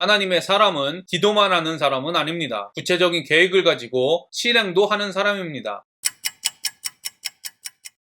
하나님의 사람은 기도만 하는 사람은 아닙니다. 구체적인 계획을 가지고 실행도 하는 사람입니다.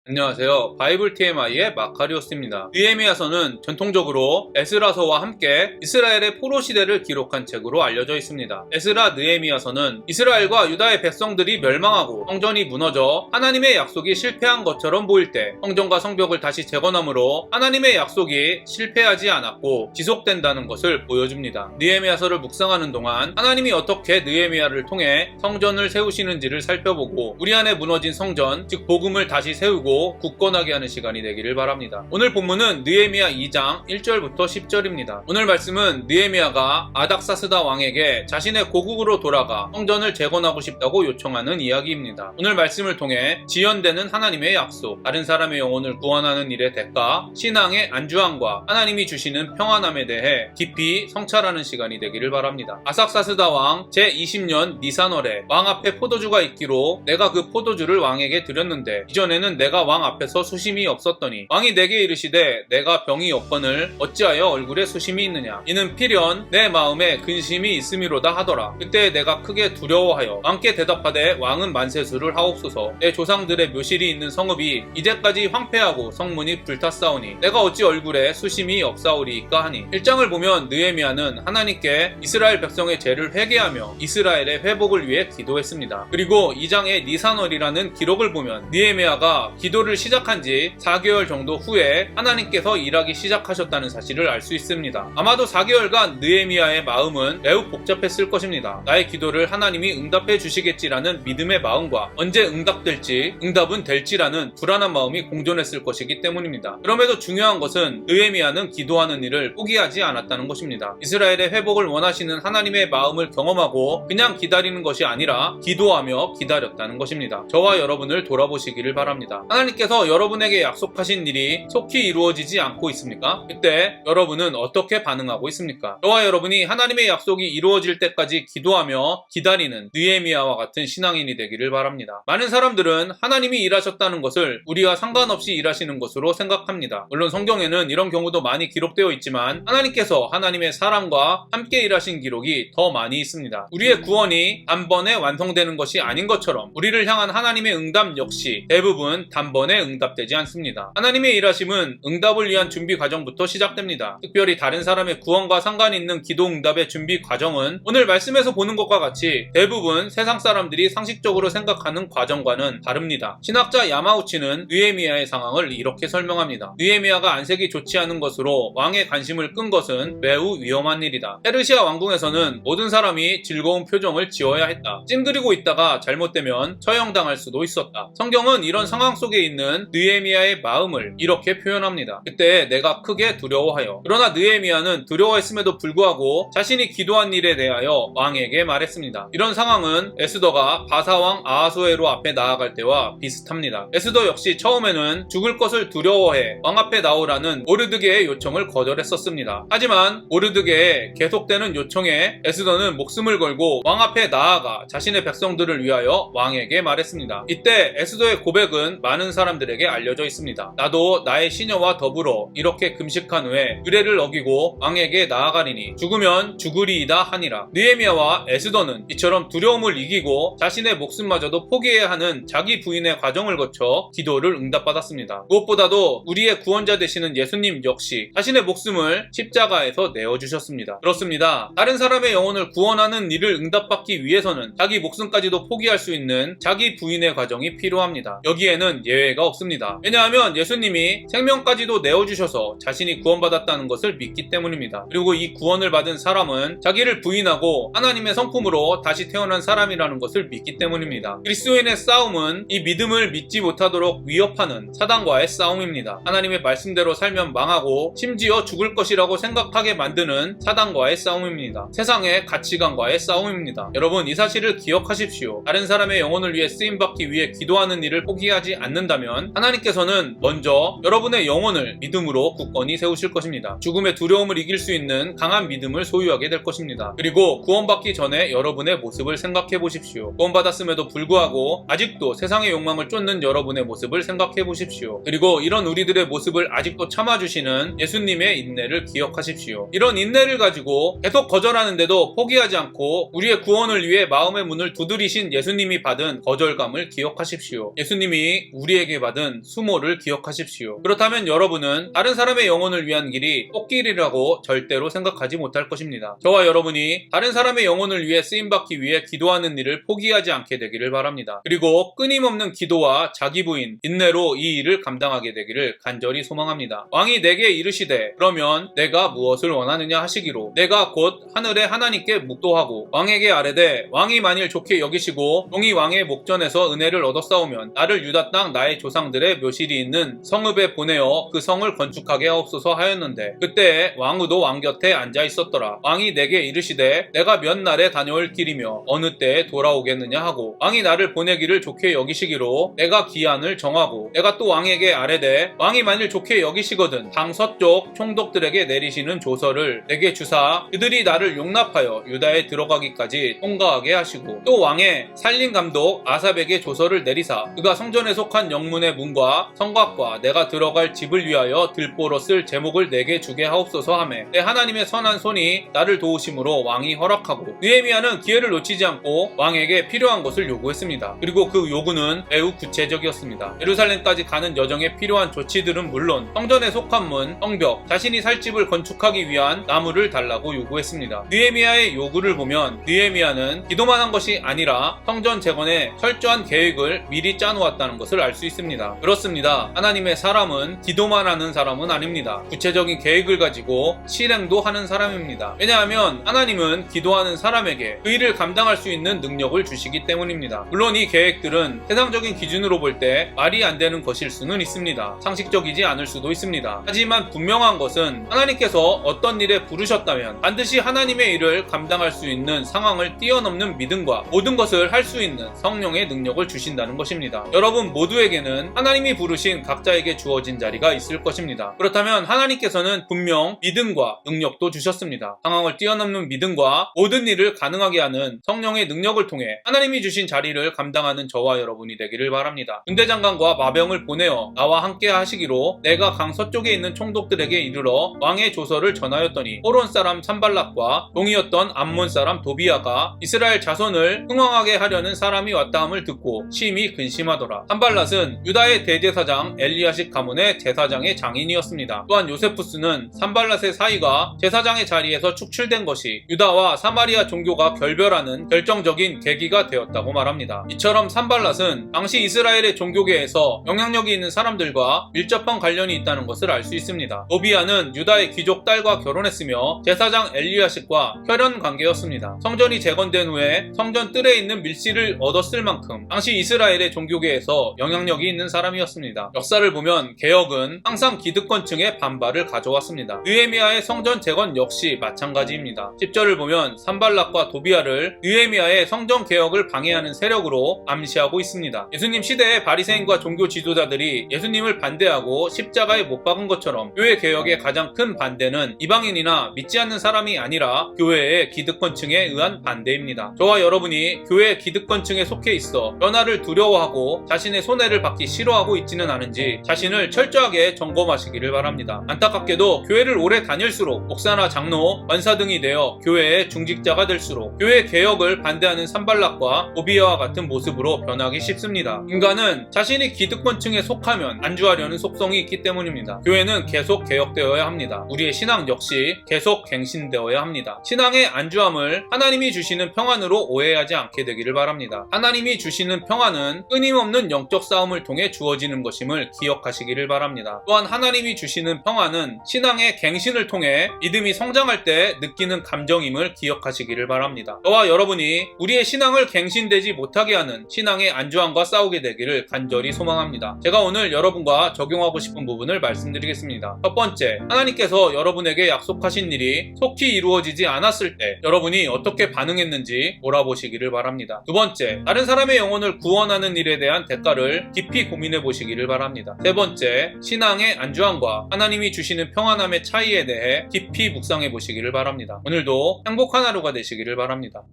안녕하세요. 바이블 TMI의 마카리오스입니다. 느헤미야서는 전통적으로 에스라서와 함께 이스라엘의 포로 시대를 기록한 책으로 알려져 있습니다. 에스라 느헤미야서는 이스라엘과 유다의 백성들이 멸망하고 성전이 무너져 하나님의 약속이 실패한 것처럼 보일 때 성전과 성벽을 다시 재건함으로 하나님의 약속이 실패하지 않았고 지속된다는 것을 보여줍니다. 느헤미야서를 묵상하는 동안 하나님이 어떻게 느헤미야를 통해 성전을 세우시는지를 살펴보고 우리 안에 무너진 성전, 즉 복음을 다시 세우고 굳건하게 하는 시간이 되기를 바랍니다. 오늘 본문은 느헤미야 2장 1절부터 10절입니다. 오늘 말씀은 느헤미야가 아닥사스다 왕에게 자신의 고국으로 돌아가 성전을 재건하고 싶다고 요청하는 이야기입니다. 오늘 말씀을 통해 지연되는 하나님의 약속, 다른 사람의 영혼을 구원하는 일의 대가, 신앙의 안주함과 하나님이 주시는 평안함에 대해 깊이 성찰하는 시간이 되기를 바랍니다. 아닥사스다 왕 제20년 니산월에 왕 앞에 포도주가 있기로 내가 그 포도주를 왕에게 드렸는데 이전에는 내가 왕 앞에서 수심이 없었더니 왕이 내게 이르시되 내가 병이 없거늘 어찌하여 얼굴에 수심이 있느냐 이는 필연 내 마음에 근심이 있음이로다 하더라. 그때 내가 크게 두려워하여 왕께 대답하되 왕은 만세수를 하옵소서. 내 조상들의 묘실이 있는 성읍이 이제까지 황폐하고 성문이 불탔사오니 내가 어찌 얼굴에 수심이 없사오리이까 하니 1장을 보면 느헤미야는 하나님께 이스라엘 백성의 죄를 회개하며 이스라엘의 회복을 위해 기도했습니다. 그리고 2장의 니산월이라는 기록을 보면 느헤미야가 기도를 시작한 지 4개월 정도 후에 하나님께서 일하기 시작하셨다는 사실을 알 수 있습니다. 아마도 4개월간 느헤미야의 마음은 매우 복잡했을 것입니다. 나의 기도를 하나님이 응답해 주시겠지라는 믿음의 마음과 언제 응답은 될지라는 불안한 마음이 공존했을 것이기 때문입니다. 그럼에도 중요한 것은 느헤미야는 기도하는 일을 포기하지 않았다는 것입니다. 이스라엘의 회복을 원하시는 하나님의 마음을 경험하고 그냥 기다리는 것이 아니라 기도하며 기다렸다는 것입니다. 저와 여러분을 돌아보시기를 바랍니다. 하나님께서 여러분에게 약속하신 일이 속히 이루어지지 않고 있습니까? 그때 여러분은 어떻게 반응하고 있습니까? 저와 여러분이 하나님의 약속이 이루어질 때까지 기도하며 기다리는 느헤미야와 같은 신앙인이 되기를 바랍니다. 많은 사람들은 하나님이 일하셨다는 것을 우리와 상관없이 일하시는 것으로 생각합니다. 물론 성경에는 이런 경우도 많이 기록되어 있지만 하나님께서 하나님의 사람과 함께 일하신 기록이 더 많이 있습니다. 우리의 구원이 단번에 완성되는 것이 아닌 것처럼 우리를 향한 하나님의 응답 역시 대부분 단번에 응답되지 않습니다. 하나님의 일하심은 응답을 위한 준비 과정부터 시작됩니다. 특별히 다른 사람의 구원과 상관이 있는 기도 응답의 준비 과정은 오늘 말씀에서 보는 것과 같이 대부분 세상 사람들이 상식적으로 생각하는 과정과는 다릅니다. 신학자 야마우치는 느헤미야의 상황을 이렇게 설명합니다. 느헤미야가 안색이 좋지 않은 것으로 왕의 관심을 끈 것은 매우 위험한 일이다. 페르시아 왕궁에서는 모든 사람이 즐거운 표정을 지어야 했다. 찡그리고 있다가 잘못되면 처형당할 수도 있었다. 성경은 이런 상황 속에 있는 느헤미야의 마음을 이렇게 표현합니다. 그때 내가 크게 두려워하여. 그러나 느헤미야는 두려워했음에도 불구하고 자신이 기도한 일에 대하여 왕에게 말했습니다. 이런 상황은 에스더가 바사왕 아하수에로 앞에 나아갈 때와 비슷합니다. 에스더 역시 처음에는 죽을 것을 두려워해 왕 앞에 나오라는 모르드게의 요청을 거절했었습니다. 하지만 모르드게의 계속되는 요청에 에스더는 목숨을 걸고 왕 앞에 나아가 자신의 백성들을 위하여 왕에게 말했습니다. 이때 에스더의 고백은 많은 사람들에게 알려져 있습니다. 나도 나의 시녀와 더불어 이렇게 금식한 후에 규례를 어기고 왕에게 나아가리니 죽으면 죽으리이다 하니라. 느헤미야와 에스더는 이처럼 두려움을 이기고 자신의 목숨마저도 포기해야 하는 자기 부인의 과정을 거쳐 기도를 응답받았습니다. 무엇보다도 우리의 구원자 되시는 예수님 역시 자신의 목숨을 십자가에서 내어주셨습니다. 그렇습니다. 다른 사람의 영혼을 구원하는 일을 응답받기 위해서는 자기 목숨까지도 포기할 수 있는 자기 부인의 과정이 필요합니다. 여기에는 예외가 없습니다. 왜냐하면 예수님이 생명까지도 내어주셔서 자신이 구원받았다는 것을 믿기 때문입니다. 그리고 이 구원을 받은 사람은 자기를 부인하고 하나님의 성품으로 다시 태어난 사람이라는 것을 믿기 때문입니다. 그리스도인의 싸움은 이 믿음을 믿지 못하도록 위협하는 사단과의 싸움입니다. 하나님의 말씀대로 살면 망하고 심지어 죽을 것이라고 생각하게 만드는 사단과의 싸움입니다. 세상의 가치관과의 싸움입니다. 여러분, 이 사실을 기억하십시오. 다른 사람의 영혼을 위해 쓰임받기 위해 기도하는 일을 포기하지 않는 않는다면 하나님께서는 먼저 여러분의 영혼을 믿음으로 굳건히 세우실 것입니다. 죽음의 두려움을 이길 수 있는 강한 믿음을 소유하게 될 것입니다. 그리고 구원받기 전에 여러분의 모습을 생각해 보십시오. 구원받았음에도 불구하고 아직도 세상의 욕망을 쫓는 여러분의 모습을 생각해 보십시오. 그리고 이런 우리들의 모습을 아직도 참아주시는 예수님의 인내를 기억하십시오. 이런 인내를 가지고 계속 거절하는데도 포기하지 않고 우리의 구원을 위해 마음의 문을 두드리신 예수님이 받은 거절감을 기억하십시오. 예수님이 우리에게 받은 수모를 기억하십시오. 그렇다면 여러분은 다른 사람의 영혼을 위한 길이 꽃길이라고 절대로 생각하지 못할 것입니다. 저와 여러분이 다른 사람의 영혼을 위해 쓰임받기 위해 기도하는 일을 포기하지 않게 되기를 바랍니다. 그리고 끊임없는 기도와 자기 부인, 인내로 이 일을 감당하게 되기를 간절히 소망합니다. 왕이 내게 이르시되 그러면 내가 무엇을 원하느냐 하시기로 내가 곧 하늘의 하나님께 묵도하고 왕에게 아뢰되 왕이 만일 좋게 여기시고 종이 왕의 목전에서 은혜를 얻었사오면 나를 유다 땅 나의 조상들의 묘실이 있는 성읍에 보내어 그 성을 건축하게 하옵소서 하였는데 그때 왕후도 왕 곁에 앉아 있었더라. 왕이 내게 이르시되 내가 몇 날에 다녀올 길이며 어느 때에 돌아오겠느냐 하고 왕이 나를 보내기를 좋게 여기시기로 내가 기한을 정하고 내가 또 왕에게 아뢰되 왕이 만일 좋게 여기시거든 당 서쪽 총독들에게 내리시는 조서를 내게 주사 그들이 나를 용납하여 유다에 들어가기까지 통과하게 하시고 또 왕의 살림 감독 아삽에게 조서를 내리사 그가 성전에 속한 영문의 문과 성곽과 내가 들어갈 집을 위하여 들보로 쓸 제목을 내게 주게 하옵소서 하매 내 하나님의 선한 손이 나를 도우심으로 왕이 허락하고 느헤미야는 기회를 놓치지 않고 왕에게 필요한 것을 요구했습니다. 그리고 그 요구는 매우 구체적이었습니다. 예루살렘까지 가는 여정에 필요한 조치들은 물론 성전에 속한 문, 성벽, 자신이 살 집을 건축하기 위한 나무를 달라고 요구했습니다. 느헤미야의 요구를 보면 느헤미야는 기도만 한 것이 아니라 성전 재건에 철저한 계획을 미리 짜놓았다는 것을 알 수 있습니다. 그렇습니다. 하나님의 사람은 기도만 하는 사람은 아닙니다. 구체적인 계획을 가지고 실행도 하는 사람입니다. 왜냐하면 하나님은 기도하는 사람에게 그 일을 감당할 수 있는 능력을 주시기 때문입니다. 물론 이 계획들은 세상적인 기준으로 볼 때 말이 안 되는 것일 수는 있습니다. 상식적이지 않을 수도 있습니다. 하지만 분명한 것은 하나님께서 어떤 일에 부르셨다면 반드시 하나님의 일을 감당할 수 있는 상황을 뛰어넘는 믿음과 모든 것을 할 수 있는 성령의 능력을 주신다는 것입니다. 여러분 모두에게는 하나님이 부르신 각자에게 주어진 자리가 있을 것입니다. 그렇다면 하나님께서는 분명 믿음과 능력도 주셨습니다. 상황을 뛰어넘는 믿음과 모든 일을 가능하게 하는 성령의 능력을 통해 하나님이 주신 자리를 감당하는 저와 여러분이 되기를 바랍니다. 군대장관과 마병을 보내어 나와 함께 하시기로 내가 강 서쪽에 있는 총독들에게 이르러 왕의 조서를 전하였더니 호론 사람 산발락과 동이었던 암몬 사람 도비아가 이스라엘 자손을 흥왕하게 하려는 사람이 왔다 함을 듣고 심히 근심하더라. 산발랏은 유다의 대제사장 엘리야식 가문의 제사장의 장인이었습니다. 또한 요세푸스는 산발랏의 사이가 제사장의 자리에서 축출된 것이 유다와 사마리아 종교가 결별하는 결정적인 계기가 되었다고 말합니다. 이처럼 산발랏은 당시 이스라엘의 종교계에서 영향력이 있는 사람들과 밀접한 관련이 있다는 것을 알 수 있습니다. 도비아는 유다의 귀족 딸과 결혼했으며 제사장 엘리야식과 혈연 관계였습니다. 성전이 재건된 후에 성전 뜰에 있는 밀실을 얻었을 만큼 당시 이스라엘의 종교계에서 영향력이 있는 사람이었습니다. 역사를 보면 개혁은 항상 기득권층의 반발을 가져왔습니다. 느헤미야의 성전 재건 역시 마찬가지입니다. 10절을 보면 산발락과 도비아를 느헤미야의 성전 개혁을 방해하는 세력으로 암시하고 있습니다. 예수님 시대의 바리새인과 종교 지도자들이 예수님을 반대하고 십자가에 못 박은 것처럼 교회 개혁의 가장 큰 반대는 이방인이나 믿지 않는 사람이 아니라 교회의 기득권층에 의한 반대입니다. 저와 여러분이 교회의 기득권층에 속해 있어 변화를 두려워하고 자신의 손해를 받기 싫어하고 있지는 않은지 자신을 철저하게 점검하시기를 바랍니다. 안타깝게도 교회를 오래 다닐수록 목사나 장로, 원사 등이 되어 교회의 중직자가 될수록 교회 개혁을 반대하는 산발락과 도비아와 같은 모습으로 변하기 쉽습니다. 인간은 자신이 기득권층에 속하면 안주하려는 속성이 있기 때문입니다. 교회는 계속 개혁되어야 합니다. 우리의 신앙 역시 계속 갱신되어야 합니다. 신앙의 안주함을 하나님이 주시는 평안으로 오해하지 않게 되기를 바랍니다. 하나님이 주시는 평안은 끊임없는 영적 싸움을 통해 주어지는 것임을 기억하시기를 바랍니다. 또한 하나님이 주시는 평안은 신앙의 갱신을 통해 믿음이 성장할 때 느끼는 감정임을 기억하시기를 바랍니다. 저와 여러분이 우리의 신앙을 갱신되지 못하게 하는 신앙의 안주함과 싸우게 되기를 간절히 소망합니다. 제가 오늘 여러분과 적용하고 싶은 부분을 말씀드리겠습니다. 첫 번째, 하나님께서 여러분에게 약속하신 일이 속히 이루어지지 않았을 때 여러분이 어떻게 반응했는지 돌아보시기를 바랍니다. 두 번째, 다른 사람의 영혼을 구원하는 일에 대한 대가를 깊이 고민해 보시기를 바랍니다. 세 번째, 신앙의 안주함과 하나님이 주시는 평안함의 차이에 대해 깊이 묵상해 보시기를 바랍니다. 오늘도 행복한 하루가 되시기를 바랍니다.